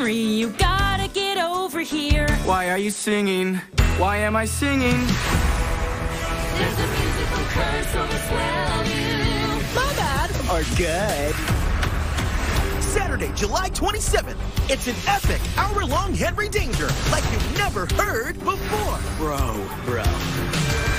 hurry, you gotta get over here. Why are you singing? Why am I singing? There's a musical curse on the swell you. My bad. Are good. Saturday, July 27th. It's an epic hour-long Henry Danger like you've never heard before. Bro.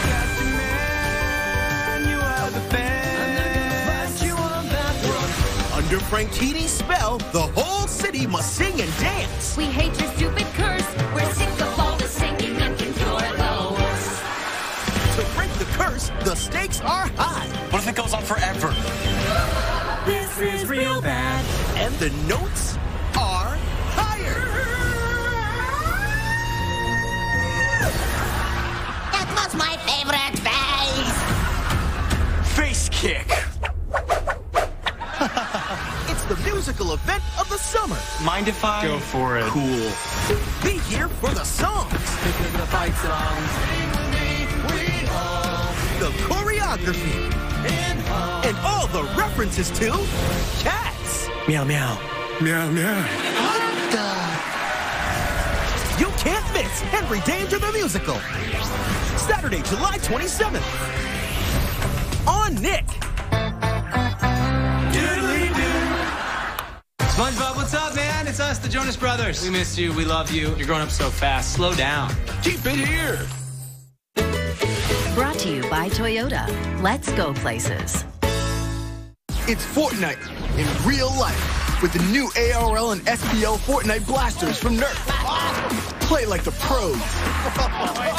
Captain Man, you are the best. You are that Under Frank Tini's spell, the whole city must sing and dance. We hate your stupid curse. We're sick of all the singing and can cure the worst. To break the curse, the stakes are high. What if it goes on forever? This is real bad. And the notes are higher. That was my favorite face. Face kick. It's the musical event of the summer. Mind if I go for it? Cool. Be here for the songs, Picking the fight songs. the choreography, and all the references to cats. Meow meow. Meow meow. You can't miss Henry Danger the Musical. Saturday, July 27th. On Nick. SpongeBob, what's up, man? It's us, the Jonas Brothers. We miss you. We love you. You're growing up so fast. Slow down. Keep it here. Brought to you by Toyota. Let's go places. It's Fortnite in real life with the new ARL and SPL Fortnite blasters from Nerf. Play like the pros.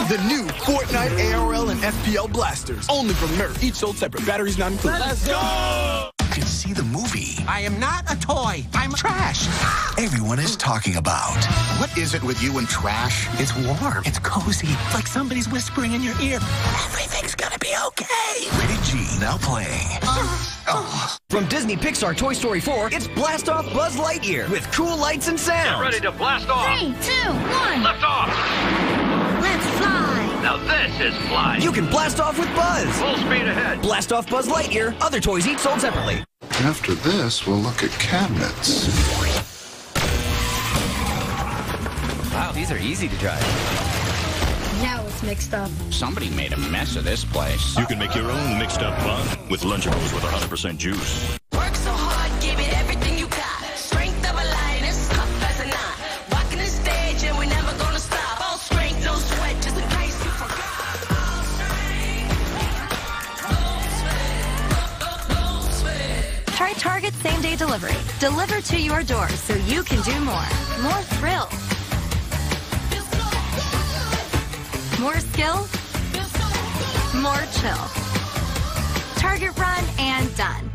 The new Fortnite ARL and SPL blasters, only from Nerf. Each sold separate. Batteries not included. Let's go. You can see the movie I am not a toy. I'm trash. everyone is talking about. What is it with you and trash? It's warm. It's cozy. It's like somebody's whispering in your ear. Everything's gonna be okay. Rated G, now playing. From Disney Pixar Toy Story 4, it's Blast Off Buzz Lightyear with cool lights and sound. Get ready to blast off. 3, 2, 1. Lift off. Let's fly. Now this is flying. You can blast off with Buzz. Full speed ahead. Blast Off Buzz Lightyear. Other toys each sold separately. After this, we'll look at cabinets. Wow, these are easy to drive. Now it's mixed up. Somebody made a mess of this place. You can make your own mixed up fun with Lunchables with 100% juice. Work so hard, give it everything you got. Strength of a lioness, tough as a knot. Walking the stage and we're never gonna stop. All strength, no sweat, just in case you forgot. All strength, no sweat. Try Target same-day delivery. Deliver to your door so you can do more. More thrill. More skill. More chill. Target run and done.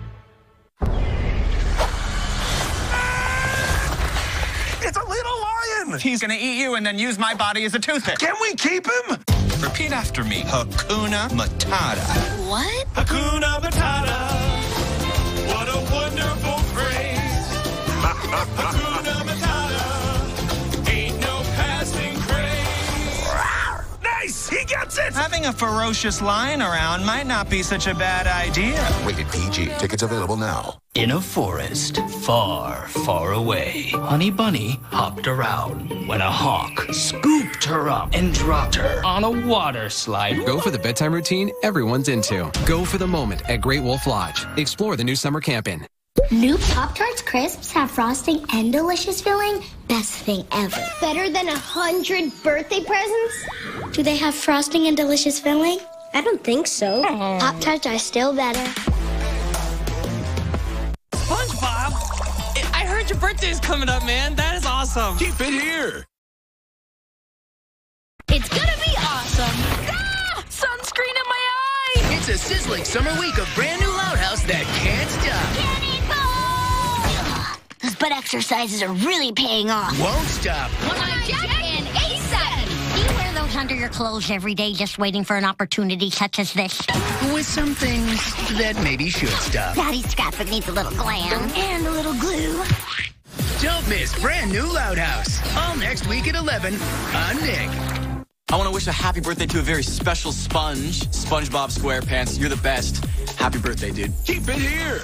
It's a little lion. He's gonna eat you and then use my body as a toothpick. Can we keep him? Repeat after me. Hakuna Matata. What? Hakuna Matata. What a wonderful phrase. Hakuna Matata. Ain't no passing craze. Nice, he gets it. Having a ferocious lion around might not be such a bad idea. Rated PG. Tickets available now. In a forest, far, far away, Honey Bunny hopped around when a hawk scooped her up and dropped her on a water slide. Go for the bedtime routine everyone's into. Go for the moment at Great Wolf Lodge. Explore the new summer camping. New Pop-Tarts Crisps have frosting and delicious filling. Best thing ever. Better than 100 birthday presents? Do they have frosting and delicious filling? I don't think so. Pop-Tarts are still better. SpongeBob, I heard your birthday's coming up, man. That is awesome. Keep it here. It's gonna be awesome. Ah! Sunscreen in my eye! It's a sizzling summer week of brand new Loud House that can't stop. Those butt exercises are really paying off. Won't stop. One on Jack and ASAP. Do you wear those under your clothes every day just waiting for an opportunity such as this? With some things that maybe should stop. Daddy's scrapbook needs a little glam and a little glue. Don't miss brand new Loud House. All next week at 11 on Nick. I want to wish a happy birthday to a very special sponge, SpongeBob SquarePants. You're the best. Happy birthday, dude. Keep it here.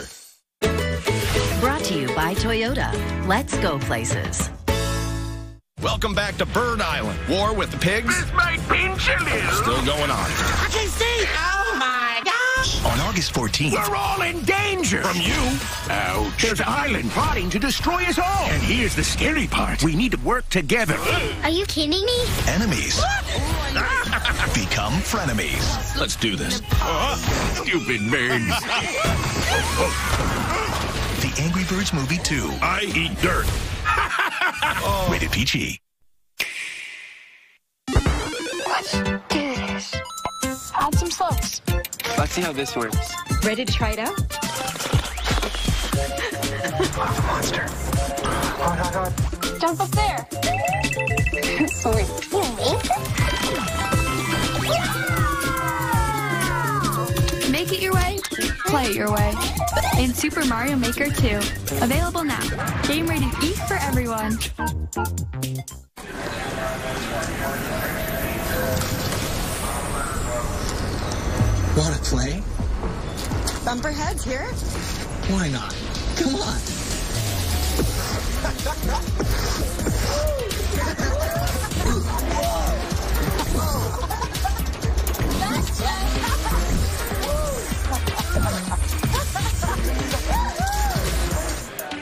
Brought to you by Toyota. Let's go places. Welcome back to Bird Island. War with the pigs. This might pinch a little. Still going on. I can see. Oh my gosh. On August 14th. We're all in danger. From you? Ouch. There's an island plotting to destroy us all. And here's the scary part. We need to work together. Are you kidding me? Enemies become frenemies. Let's do this. Stupid birds. The Angry Birds Movie 2. I eat dirt. Rated PG. Let's do this. Add some slugs. Let's see how this works. Ready to try it out? Monster. Hot. Jump up there. Sweet. You make it? Make it your way, play it your way. In Super Mario Maker 2. Available now. Game rated E for everyone. Want to play? Bumper heads here? Why not? Come on.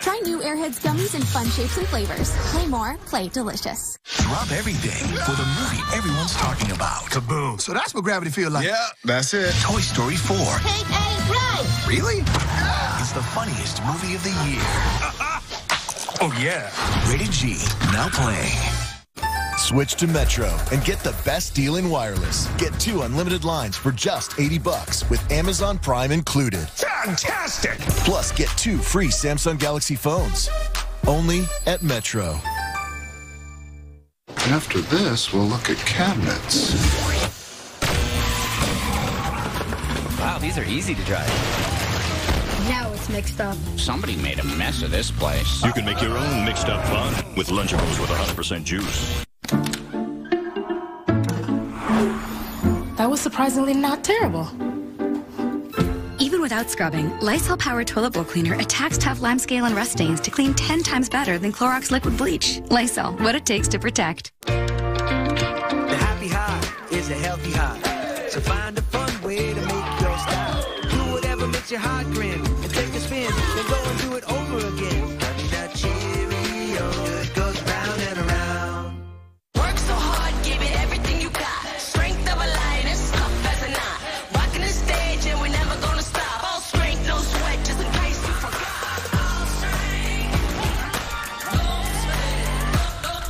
Try new Airheads gummies in fun shapes and flavors. Play more, play delicious. Drop everything for the movie everyone's talking about. Kaboom. So that's what gravity feels like. Yeah, that's it. Toy Story 4. Take a ride. Really? It's the funniest movie of the year. Oh, yeah. Rated G. Now playing. Switch to Metro and get the best deal in wireless. Get 2 unlimited lines for just $80 with Amazon Prime included. Fantastic! Plus, get 2 free Samsung Galaxy phones. Only at Metro. After this, we'll look at cabinets. Wow, these are easy to drive. Now it's mixed up. Somebody made a mess of this place. You can make your own mixed up fun with Lunchables with 100% juice. That was surprisingly not terrible. Even without scrubbing, Lysol Power Toilet Bowl Cleaner attacks tough limescale and rust stains to clean 10 times better than Clorox Liquid Bleach. Lysol, what it takes to protect. The happy high is a healthy high. So find a fun way to make your style. Do whatever makes your heart grin and take a spin. Then go and do it over again. Honey Nut Cheerios, it goes round and around. Work so hard, give it everything you got. Strength of a lioness, tough as a knot. Rocking the stage and we're never gonna stop. All strength, no sweat, just in case you forgot. All strength,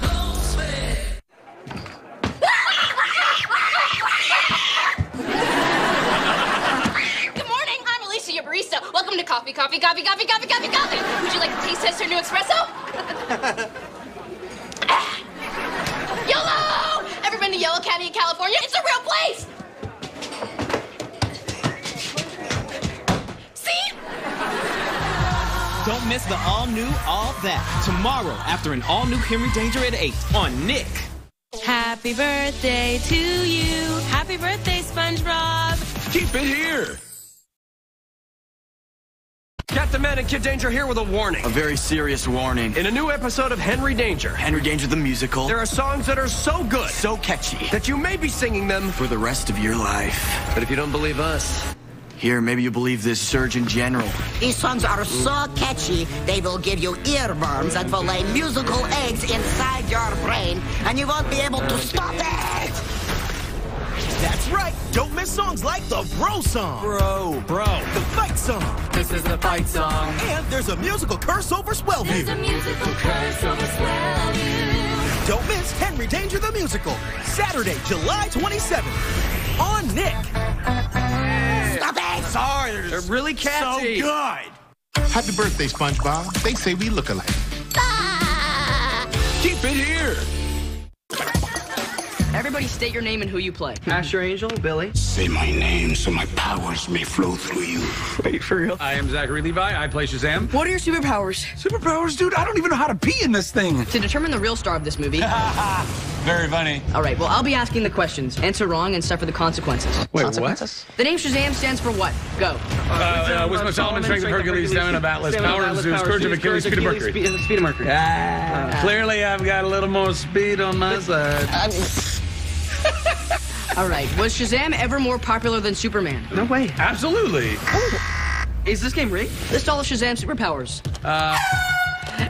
no sweat. Good morning, I'm Alicia, your barista. Welcome to Coffee. Would you like to taste test our new espresso? YOLO! Ever been to Yellow Canyon, California? It's a real place! See? Don't miss the all-new All That tomorrow after an all-new Henry Danger at 8 on Nick. Happy birthday to you. Happy birthday, SpongeBob. Keep it here. Captain Man and Kid Danger here with a warning. A very serious warning. In a new episode of Henry Danger. Henry Danger the musical. There are songs that are so good. So catchy. That you may be singing them. For the rest of your life. But if you don't believe us. Here, maybe you believe this Surgeon General. These songs are so catchy, they will give you earworms that will lay musical eggs inside your brain, and you won't be able to stop it! That's right. Don't miss songs like the Bro Song. Bro. The Fight Song. This is the fight song. And there's a musical curse over Swellview. There's a musical curse over Swellview. Don't miss Henry Danger the Musical. Saturday, July 27th. On Nick. Stop it! Sorry, they're really catchy. So good. Happy birthday, SpongeBob. They say we look alike. Ah! Keep it here. Everybody Everybody state your name and who you play. Asher Angel, Billy. Say my name so my powers may flow through you. Wait, for real? I am Zachary Levi. I play Shazam. What are your superpowers? Superpowers, dude? I don't even know how to pee in this thing. To determine the real star of this movie. Very funny. All right, well, I'll be asking the questions. Answer wrong and suffer the consequences. Wait, what? The name Shazam stands for what? Go. Wisdom of Solomon, Strength of Hercules, Stamina of Atlas, Power of Zeus, Courage of Achilles, Speed of Mercury. Speed of Mercury. Clearly, I've got a little more speed on my side. All right, was Shazam ever more popular than Superman? No way. Absolutely. Is this game rigged? List all of Shazam's superpowers.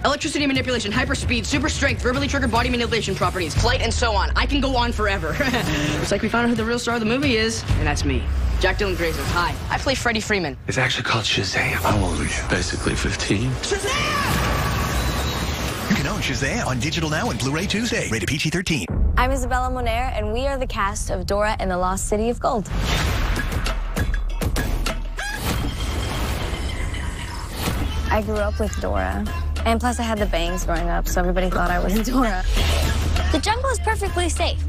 Electricity manipulation, hyperspeed, super strength, verbally triggered body manipulation properties, flight, and so on. I can go on forever. Looks like we found out who the real star of the movie is, and that's me. Jack Dylan Grazer. Hi, I play Freddie Freeman. It's actually called Shazam. How old are you? Basically 15. You can own Shazam on digital now and Blu-ray Tuesday. Rated PG-13. I'm Isabella Moner, and we are the cast of Dora and the Lost City of Gold. I grew up with Dora. And plus I had the bangs growing up, so everybody thought I was Dora. The jungle is perfectly safe.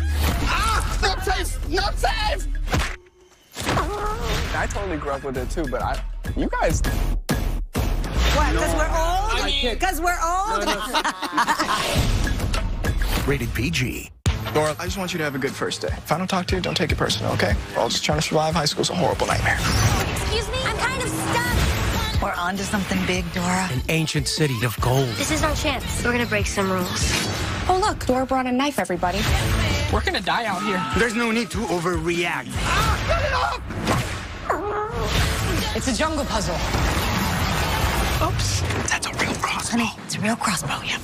Not safe! Not safe! I totally grew up with it too, but you guys... What, because we're old? Because we're old? Rated PG. Dora, I just want you to have a good first day. If I don't talk to you, don't take it personal, okay? We're all just trying to survive. High school's a horrible nightmare. Excuse me? I'm kind of stuck. We're on to something big, Dora. An ancient city of gold. This is our chance. We're gonna break some rules. Oh, look, Dora brought a knife, everybody. We're gonna die out here. There's no need to overreact. Cut it off! It's a jungle puzzle. Oops. That's a real crossbow. Honey, it's a real crossbow, yeah.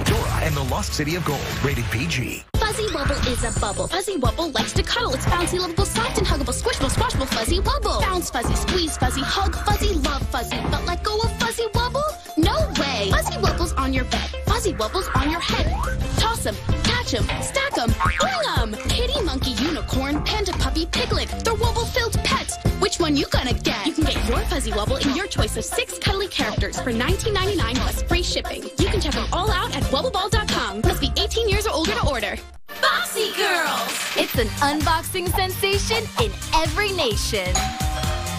Dora and the Lost City of Gold. Rated PG. Fuzzy Wubble is a bubble. Fuzzy Wubble likes to cuddle. It's bouncy, lovable, soft, and huggable, squishable, squashable, Fuzzy Wubble. Bounce Fuzzy, squeeze Fuzzy, hug Fuzzy, love Fuzzy. But let go of Fuzzy Wubble? No way! Fuzzy Wubble's on your bed. Fuzzy Wubble's on your head. Toss 'em, catch 'em, stack 'em, bring 'em! Kitty, monkey, unicorn, panda, puppy, piglet. They're Wubble-filled pets. Which one you gonna get? You can get your Fuzzy Wubble in your choice of 6 cuddly characters for $19.99 plus free shipping. You can check them all out at wubbleball.com. Must be 18 years or older to order. Boxy Girls! It's an unboxing sensation in every nation.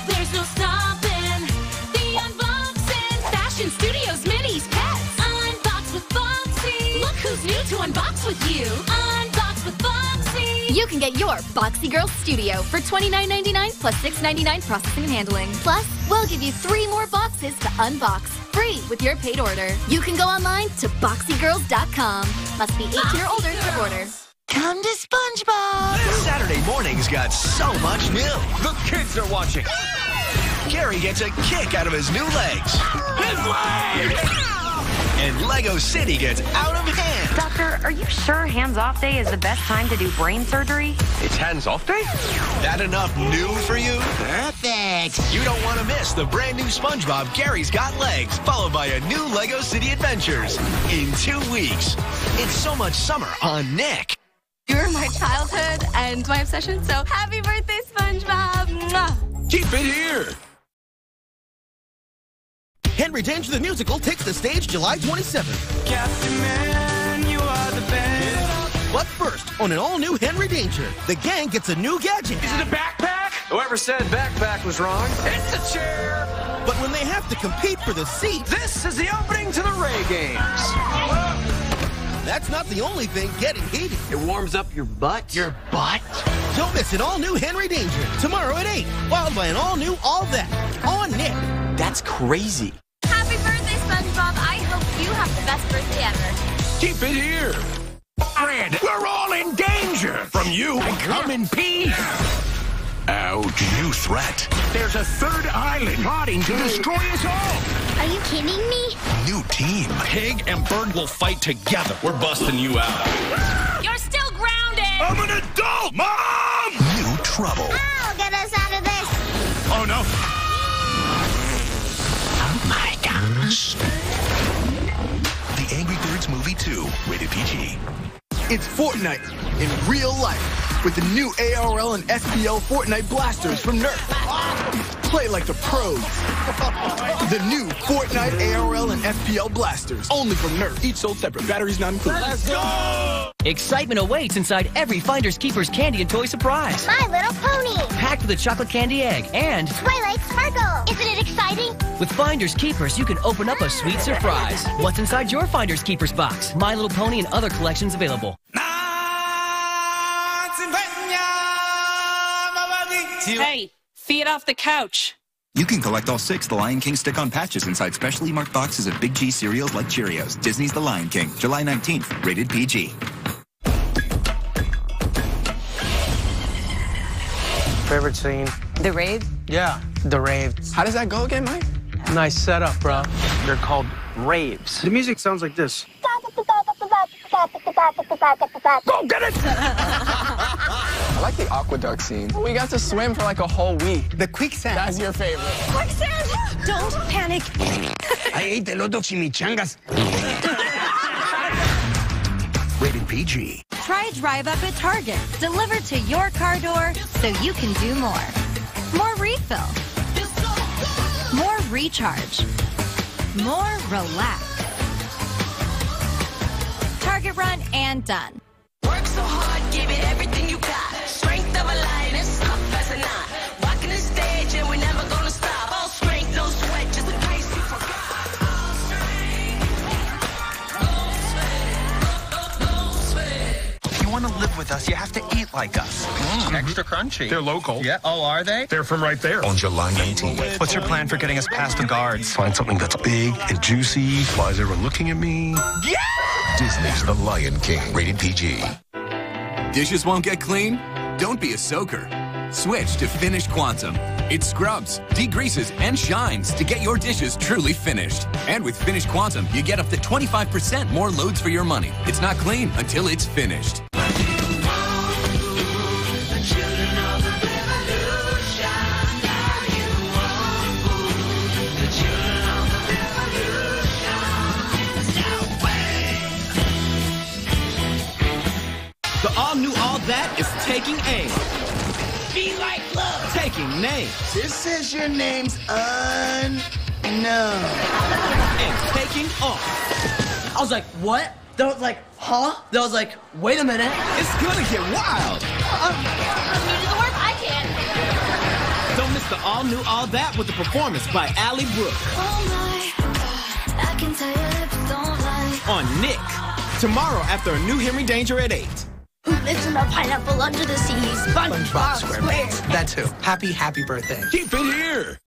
There's no stopping the unboxing. Fashion Studios, minis, pets. Unbox with Boxy. Look who's new to unbox with you. Unbox with Boxy. You can get your Boxy Girls Studio for $29.99 plus $6.99 processing and handling. Plus, we'll give you 3 more boxes to unbox, free with your paid order. You can go online to boxygirls.com. Must be 18 or older to order. Come to SpongeBob! This Saturday morning's got so much new. The kids are watching. Gary gets a kick out of his new legs. His legs! And Lego City gets out of hand. Doctor, are you sure hands-off day is the best time to do brain surgery? It's hands-off day? That enough new for you? Perfect. You don't want to miss the brand new SpongeBob Gary's Got Legs, followed by a new Lego City Adventures in 2 weeks. It's so much summer on Nick. You're my childhood and my obsession, so happy birthday, SpongeBob! Mwah. Keep it here. Henry Danger the Musical takes the stage July 27th. Captain Man, you are the best. But first, on an all-new Henry Danger, the gang gets a new gadget. Is it a backpack? Whoever said backpack was wrong. It's a chair. But when they have to compete for the seat, This is the opening to the Ray Games. that's not the only thing getting heated. It warms up your butt. Your butt? Don't miss an all-new Henry Danger, tomorrow at 8, followed by an all-new All That, on Nick. That's crazy. Happy birthday, SpongeBob! I hope you have the best birthday ever. Keep it here. Fred, we're all in danger from you. Come in peace. Ouch. New threat. There's a third island plotting to destroy us all. Are you kidding me? New team. Pig and Bird will fight together. We're busting you out. You're still grounded! I'm an adult, Mom! New trouble. Oh, get us out of this. Oh, no. Oh, my gosh. The Angry Birds Movie 2. Rated PG. It's Fortnite in real life with the new ARL and SPL Fortnite blasters from Nerf. Play like the pros. The new Fortnite ARL and FPL blasters. Only from Nerf. Each sold separate. Batteries not included. Let's go! Excitement awaits inside every Finders Keepers candy and toy surprise. My Little Pony. Packed with a chocolate candy egg and Twilight Sparkle. Isn't it exciting? with Finders Keepers, you can open up a sweet surprise. What's inside your Finders Keepers box? My Little Pony and other collections available. Hey, feet off the couch. You can collect all 6 The Lion King stick-on patches inside specially marked boxes of Big G cereals like Cheerios. Disney's The Lion King, July 19th, rated PG. Favorite scene? The rave? Yeah, the rave. How does that go again, Mike? Nice setup, bro. They're called raves. The music sounds like this. Go get it! I like the aqueduct scene. We got to swim for like a whole week. The quicksand. That's your favorite. Quicksand! Don't panic. I ate a lot of chimichangas. Rated PG. Try Drive Up at Target. Delivered to your car door so you can do more. More refill. More recharge. More relax. Target run and done. Work so hard, give it everything you got. Strength of a lioness, tough as a knot. Walking the stage and we're never gonna stop. All strength, no sweat, just in case you forgot. All strength, no sweat. If you want to live with us, you have to eat like us. Extra crunchy. They're local. Yeah. Oh, are they? They're from right there. On July 19th. What's your plan for getting us past the guards? Find something that's big and juicy. Why is everyone looking at me? Yeah! Disney's The Lion King, rated PG. Dishes won't get clean? Don't be a soaker. Switch to Finish Quantum. It scrubs, degreases, and shines to get your dishes truly finished. And with Finish Quantum, you get up to 25% more loads for your money. It's not clean until it's finished. The all-new All That is taking aim. Be like love. Taking names. This says your name's unknown. And taking off. I was like, what? Then I was like, huh? Then I was like, wait a minute. It's gonna get wild. You do the work, I can. Don't miss the all-new All That with the performance by Allie Brooke. Oh my, I can tell your lips don't lie. On Nick. Tomorrow after a new Henry Danger at 8. Who lives in a pineapple under the sea? SpongeBob SquarePants. That's who. Happy birthday. Keep it here.